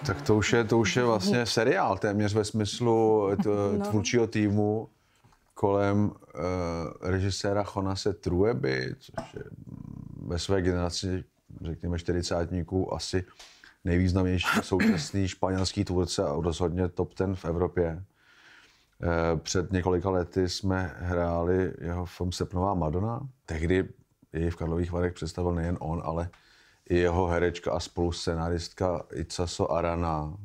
Tak to už je vlastně seriál téměř ve smyslu tvůrčího týmu kolem režiséra Jonase Trueby, což je ve své generaci, řekněme, 40 asi nejvýznamnější současný španělský tvůrce a rozhodně top 10 v Evropě. Před několika lety jsme hráli jeho film Srpnová Madonna. Tehdy jej v Karlových Varech představil nejen on, ale i jeho herečka a spoluscenáristka Itzaso Arana.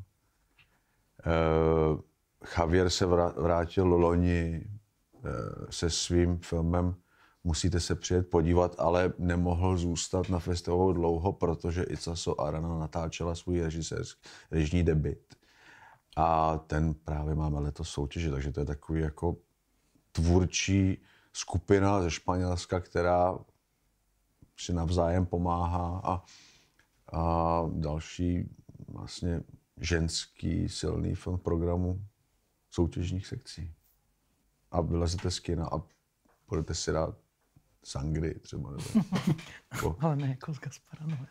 Javier se vrátil loni se svým filmem Musíte se přijet podívat, ale nemohl zůstat na festivalu dlouho, protože Itzaso Arana natáčela svůj režijní debut. A ten právě máme letos soutěži, takže to je takový jako tvůrčí skupina ze Španělska, která si navzájem pomáhá a další vlastně ženský silný film programu soutěžních sekcí. A vylezete z kina a budete si dát sangry třeba. Nebo, ale ne jako z Gaspara Noé.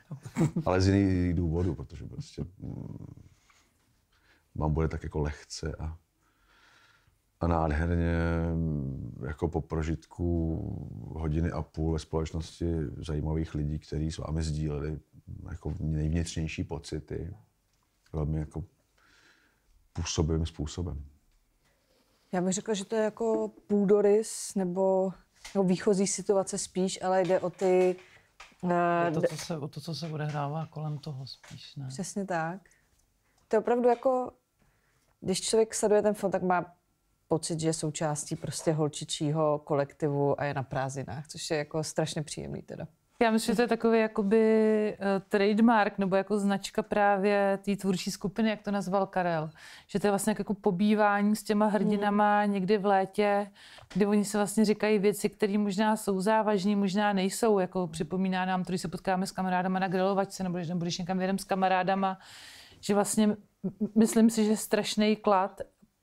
Ale z jiných důvodů, protože prostě vám bude tak jako lehce a nádherně jako po prožitku 1,5 hodiny ve společnosti zajímavých lidí, kteří s vámi sdíleli jako nejvnitřnější pocity velmi jako působivým způsobem. Já bych řekla, že to je jako půdorys nebo výchozí situace spíš, ale jde o ty... o to, co se odehrává kolem toho spíš, ne? Přesně tak. To je opravdu jako, když člověk sleduje ten film, tak má pocit, že je součástí prostě holčičího kolektivu a je na prázdninách, což je jako strašně příjemný teda. Já myslím, že to je takový jakoby trademark nebo jako značka právě té tvůrčí skupiny, jak to nazval Karel. Že to je vlastně jako pobývání s těma hrdinama někdy v létě, kdy oni se vlastně říkají věci, které možná jsou závažné, možná nejsou. Jako připomíná nám, když se potkáme s kamarádama na grilovačce nebo když někam jedeme s kamarádama, že vlastně myslím si, že strašný klad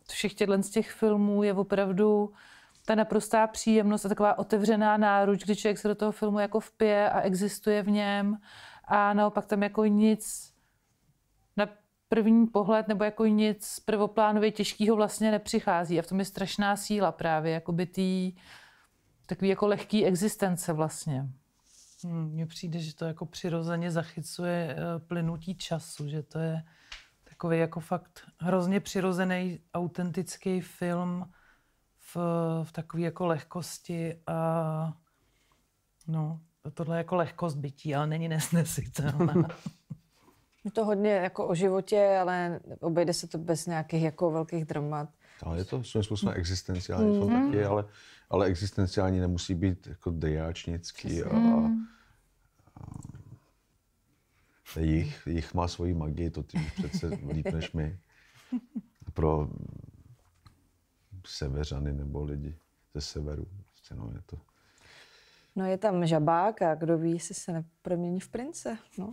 všech z těch filmů je opravdu ta naprostá příjemnost a taková otevřená náruč, kdy člověk se do toho filmu jako vpije a existuje v něm a naopak tam jako nic na první pohled nebo jako nic prvoplánově těžkýho vlastně nepřichází a v tom je strašná síla právě, jakoby takový jako lehký existence vlastně. Mně přijde, že to jako přirozeně zachycuje plynutí času, že to je takový jako fakt hrozně přirozený, autentický film v takové jako lehkosti a no, tohle je jako lehkost bytí, ale není nesnesitelná. Je to hodně jako o životě, ale obejde se to bez nějakých jako velkých dramat. Ale je to svým způsobem existenciální film taky, ale existenciální nemusí být jako dejáčnický jich má svoji magii, to ty přece líp než my. Pro severany nebo lidi ze severu. No, je to... No je tam žabák a kdo ví, jestli se nepromění v prince. No.